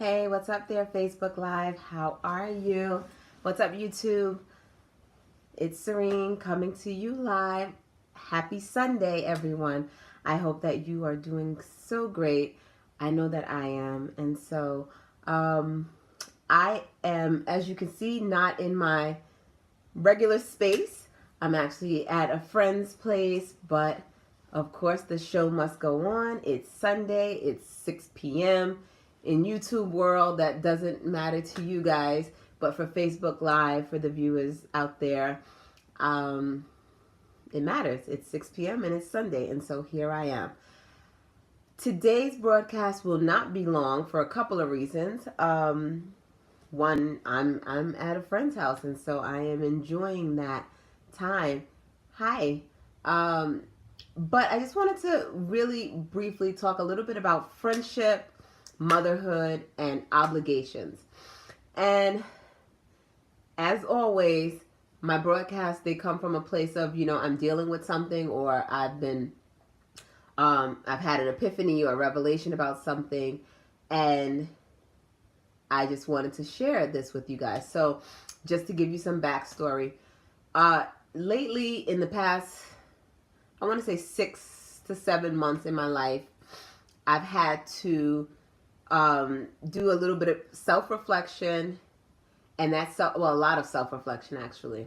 Hey, what's up there, Facebook Live? How are you? What's up, YouTube? It's Serene coming to you live. Happy Sunday, everyone. I hope that you are doing so great. I know that I am. And so I am, as you can see, not in my regular space. I'm actually at a friend's place, but of course the show must go on. It's Sunday, it's 6 p.m. In YouTube world, that doesn't matter to you guys, but for Facebook Live, for the viewers out there, it matters. It's 6 p.m. and it's Sunday, and so here I am. Today's broadcast will not be long for a couple of reasons. One, I'm at a friend's house, and so I am enjoying that time. Hi. But I just wanted to really briefly talk a little bit about friendship, motherhood, and obligations. And as always, my broadcasts, they come from a place of, I'm dealing with something, or I've had an epiphany or a revelation about something, and I just wanted to share this with you guys. So just to give you some backstory, lately in the past, I want to say 6 to 7 months in my life, I've had to do a little bit of self-reflection, and a lot of self-reflection actually.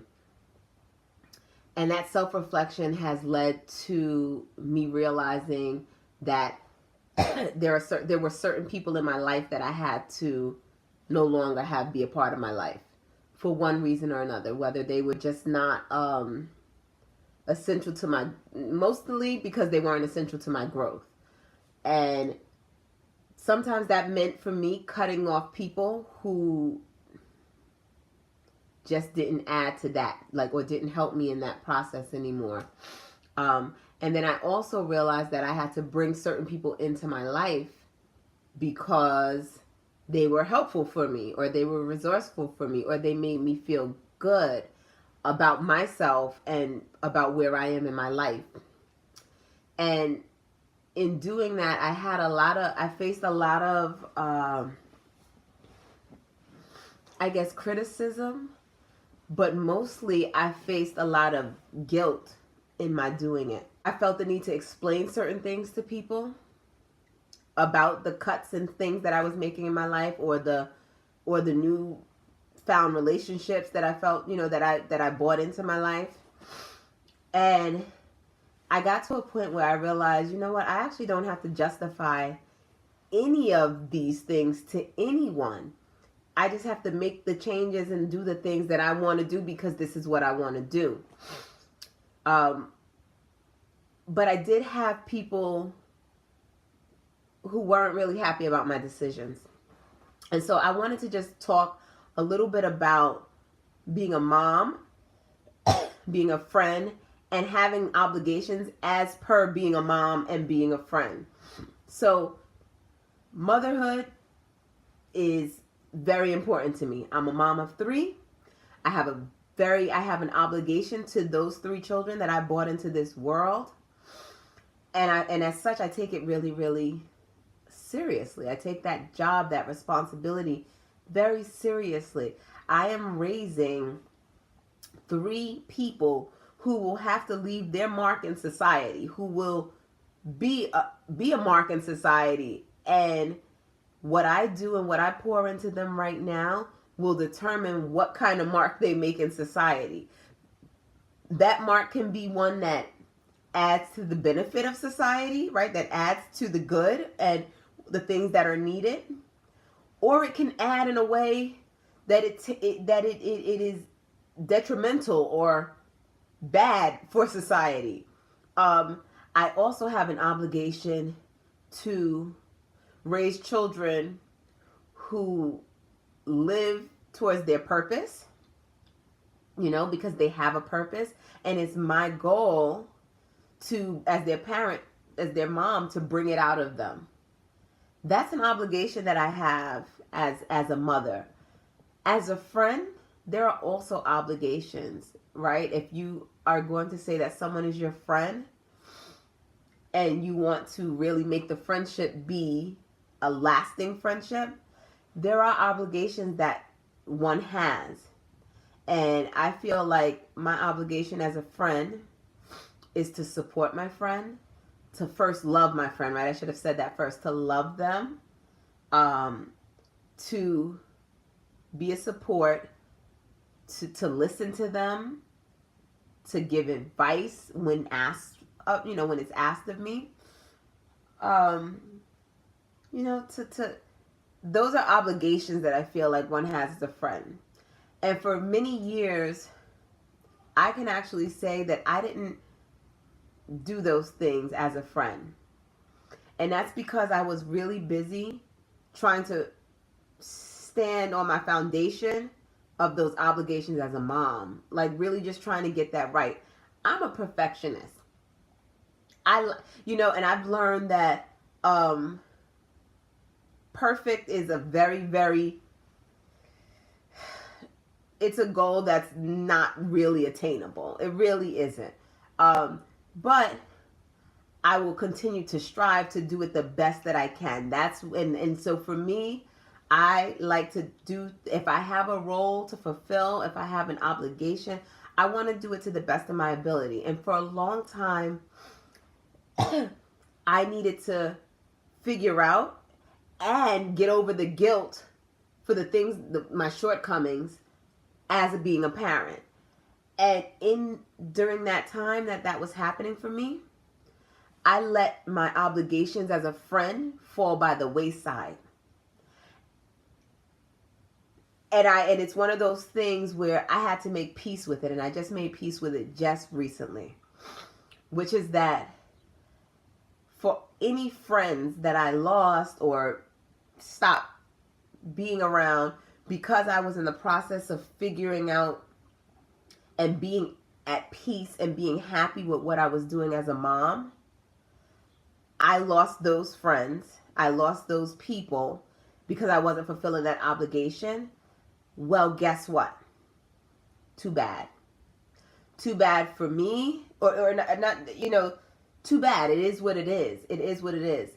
And that self-reflection has led to me realizing that there were certain people in my life that I had to no longer have be a part of my life for one reason or another, whether they were just not essential to my, mostly because they weren't essential to my growth. And sometimes that meant for me cutting off people who just didn't add to that, or didn't help me in that process anymore. And then I also realized that I had to bring certain people into my life because they were helpful for me, or they were resourceful for me, or they made me feel good about myself and about where I am in my life. And in doing that, I faced a lot of, I guess, criticism, but mostly I faced a lot of guilt in my doing it. I felt the need to explain certain things to people about the cuts and things that I was making in my life, or the new found relationships that I felt, that I brought into my life. And I got to a point where I realized, you know what, I actually don't have to justify any of these things to anyone. I just have to make the changes and do the things that I want to do because this is what I want to do. But I did have people who weren't really happy about my decisions. And so I wanted to just talk a little bit about being a mom, being a friend, and having obligations as per being a mom and being a friend. So motherhood is very important to me. I'm a mom of 3. I have an obligation to those 3 children that I brought into this world. And as such, I take it really, really seriously. I take that job, that responsibility very seriously. I am raising 3 people who will have to leave their mark in society, who will be a mark in society. And what I do and what I pour into them right now will determine what kind of mark they make in society. That mark can be one that adds to the benefit of society, right? That adds to the good and the things that are needed. Or it can add in a way that it is detrimental or bad for society. I also have an obligation to raise children who live towards their purpose, because they have a purpose. And it's my goal to, as their parent, as their mom, to bring it out of them. That's an obligation that I have as a mother. As a friend, there are also obligations, right? If you are going to say that someone is your friend and you want to really make the friendship be a lasting friendship, there are obligations that one has. And I feel like my obligation as a friend is to support my friend, to first love my friend, right? I should have said that first, to love them, to be a support, to listen to them, to give advice when asked, when it's asked of me. To those are obligations that I feel like one has as a friend. And for many years, I can actually say that I didn't do those things as a friend. And that's because I was really busy trying to stand on my foundation of those obligations as a mom. Like really just trying to get that right. I'm a perfectionist. And I've learned that perfect is a very, very, it's a goal that's not really attainable. It really isn't. But I will continue to strive to do it the best that I can. And so for me, I like to do, if I have a role to fulfill, if I have an obligation, I want to do it to the best of my ability. And for a long time, I needed to figure out and get over the guilt for the things, my shortcomings as being a parent. And during that time that was happening for me, I let my obligations as a friend fall by the wayside. And it's one of those things where I had to make peace with it, and I just made peace with it just recently, which is that for any friends that I lost or stopped being around because I was in the process of figuring out and being at peace and being happy with what I was doing as a mom, I lost those friends. I lost those people because I wasn't fulfilling that obligation. Well, guess what? Too bad. Too bad for me, or not, too bad. It is what it is. It is what it is.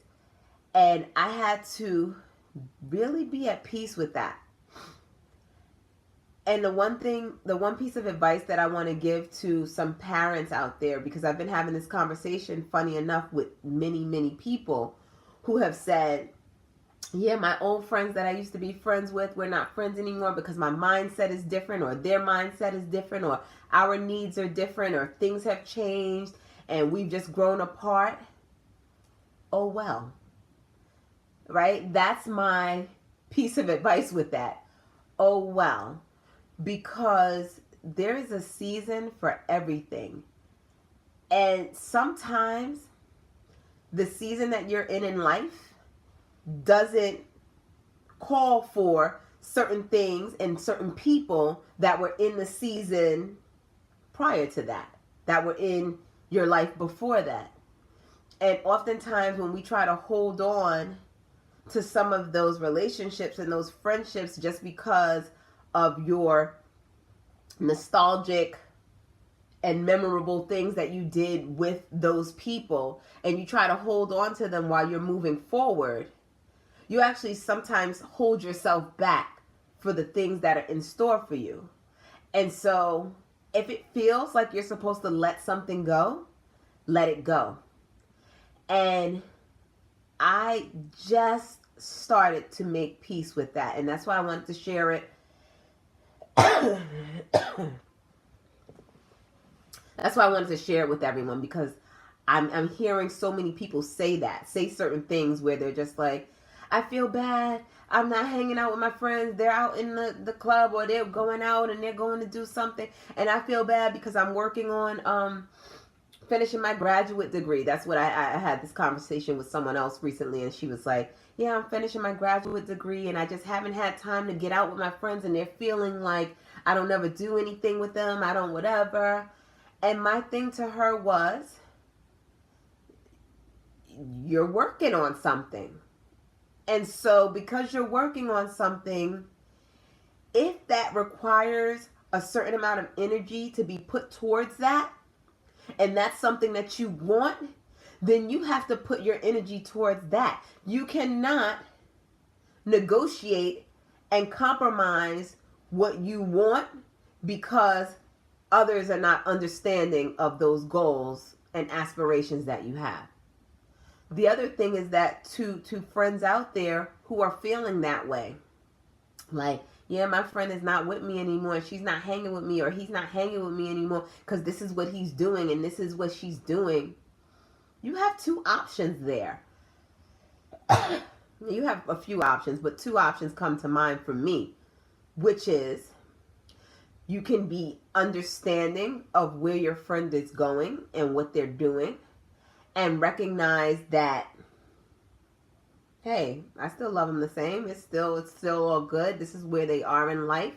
And I had to really be at peace with that. And the one piece of advice that I want to give to some parents out there, because I've been having this conversation, funny enough, with many, many people who have said, yeah, my old friends that I used to be friends with, we're not friends anymore because my mindset is different, or their mindset is different, or our needs are different, or things have changed and we've just grown apart. Oh, well, right? That's my piece of advice with that. Oh, well. Because there is a season for everything. And sometimes the season that you're in life doesn't call for certain things and certain people that were in the season prior to that were in your life before that. And oftentimes when we try to hold on to some of those relationships and those friendships just because of your nostalgic and memorable things that you did with those people, and you try to hold on to them while you're moving forward, you actually sometimes hold yourself back for the things that are in store for you. And so if it feels like you're supposed to let something go, let it go. And I just started to make peace with that. And that's why I wanted to share it. That's why I wanted to share it with everyone, because I'm hearing so many people say certain things where they're just like, I feel bad. I'm not hanging out with my friends. They're out in the club, or they're going out and they're going to do something. And I feel bad because I'm working on finishing my graduate degree. That's what I had this conversation with someone else recently, and she was like, yeah, I'm finishing my graduate degree and I just haven't had time to get out with my friends, and they're feeling like I don't ever do anything with them. I don't whatever. And my thing to her was, you're working on something. And so because you're working on something, if that requires a certain amount of energy to be put towards that, and that's something that you want, then you have to put your energy towards that. You cannot negotiate and compromise what you want because others are not understanding of those goals and aspirations that you have. The other thing is that to friends out there who are feeling that way, like, yeah, my friend is not with me anymore, she's not hanging with me, or he's not hanging with me anymore because this is what he's doing and this is what she's doing. You have two options there. You have a few options, but two options come to mind for me, which is you can be understanding of where your friend is going and what they're doing and recognize that, hey, I still love them the same. It's still all good. This is where they are in life.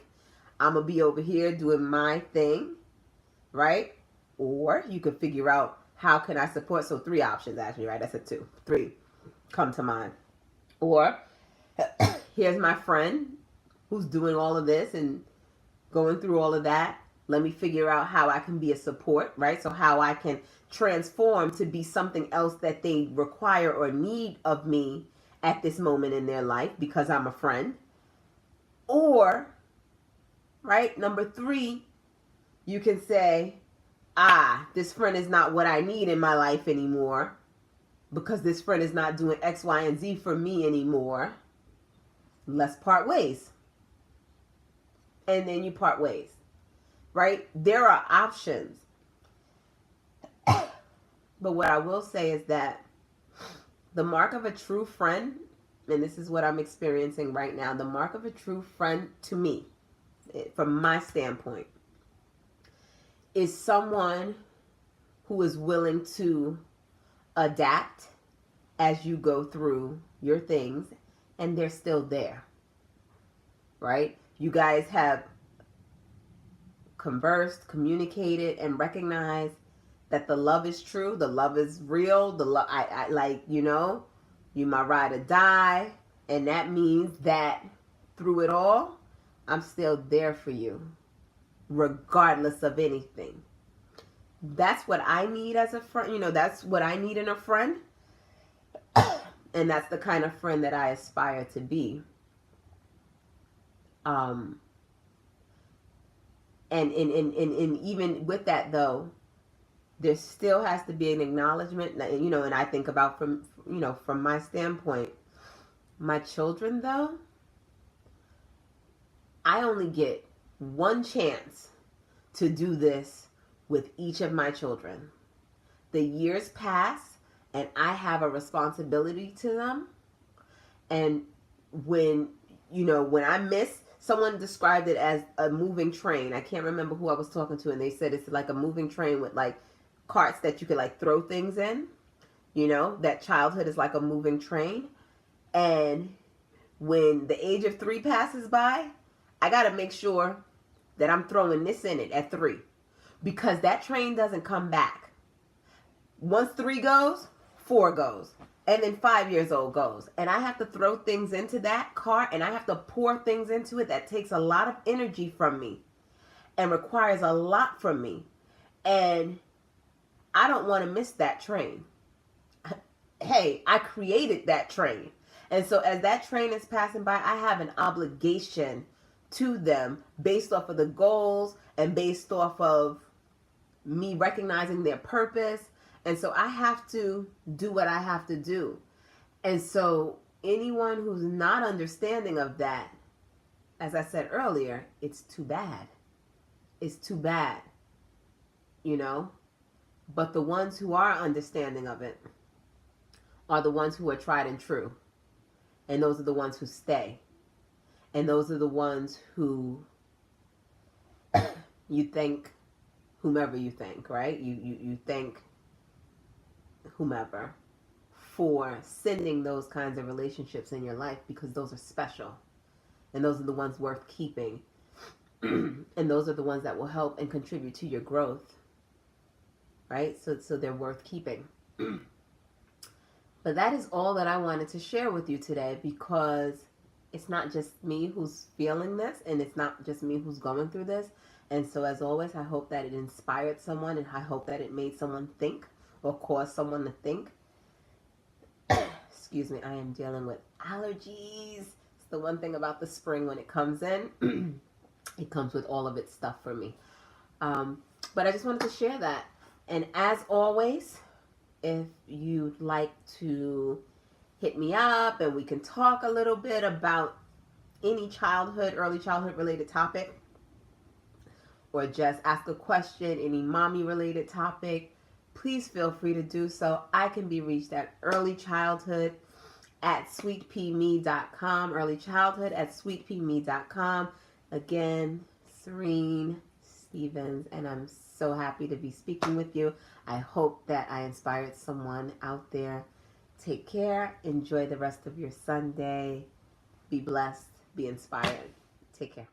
I'm going to be over here doing my thing, right? Or you could figure out, how can I support? So three options actually, right? That's a two. Three come to mind. Or here's my friend who's doing all of this and going through all of that. Let me figure out how I can be a support, right? So how I can transform to be something else that they require or need of me at this moment in their life because I'm a friend. Or, right, number three, you can say, this friend is not what I need in my life anymore because this friend is not doing X, Y, and Z for me anymore. Let's part ways. And then you part ways, right? There are options. But what I will say is that the mark of a true friend, and this is what I'm experiencing right now, the mark of a true friend to me, from my standpoint, is someone who is willing to adapt as you go through your things and they're still there, right? You guys have conversed, communicated, and recognized that the love is true, the love is real, the love, I like, you my ride or die, and that means that through it all, I'm still there for you, regardless of anything. That's what I need as a friend, that's what I need in a friend, and that's the kind of friend that I aspire to be. And even with that though, there still has to be an acknowledgement, and I think about from my standpoint, my children though, I only get one chance to do this with each of my children. The years pass and I have a responsibility to them. And when I miss, someone described it as a moving train. I can't remember who I was talking to, and they said it's like a moving train with like carts that you could like throw things in. That childhood is like a moving train. And when the age of 3 passes by, I got to make sure that I'm throwing this in it at 3, because that train doesn't come back. Once 3 goes, 4 goes, and then 5 years old goes, and I have to throw things into that cart, and I have to pour things into it that takes a lot of energy from me and requires a lot from me, and I don't want to miss that train. Hey, I created that train, and so as that train is passing by, I have an obligation to them based off of the goals and based off of me recognizing their purpose. And so I have to do what I have to do. And so anyone who's not understanding of that, as I said earlier, it's too bad. It's too bad, But the ones who are understanding of it are the ones who are tried and true. And those are the ones who stay. And those are the ones who you thank whomever you thank, right? You thank whomever for sending those kinds of relationships in your life, because those are special. And those are the ones worth keeping. And those are the ones that will help and contribute to your growth, right? So they're worth keeping. But that is all that I wanted to share with you today, because it's not just me who's feeling this, and it's not just me who's going through this. And so as always, I hope that it inspired someone, and I hope that it made someone think or caused someone to think. Excuse me, I am dealing with allergies. the one thing about the spring when it comes in. It comes with all of its stuff for me. But I just wanted to share that. And as always, if you'd like to hit me up and we can talk a little bit about any childhood, early childhood related topic, or just ask a question, any mommy related topic, please feel free to do so. I can be reached at earlychildhood@sweetpeame.com, earlychildhood@sweetpeame.com. Again, Serene Stevens, and I'm so happy to be speaking with you. I hope that I inspired someone out there. Take care. Enjoy the rest of your Sunday. Be blessed. Be inspired. Take care.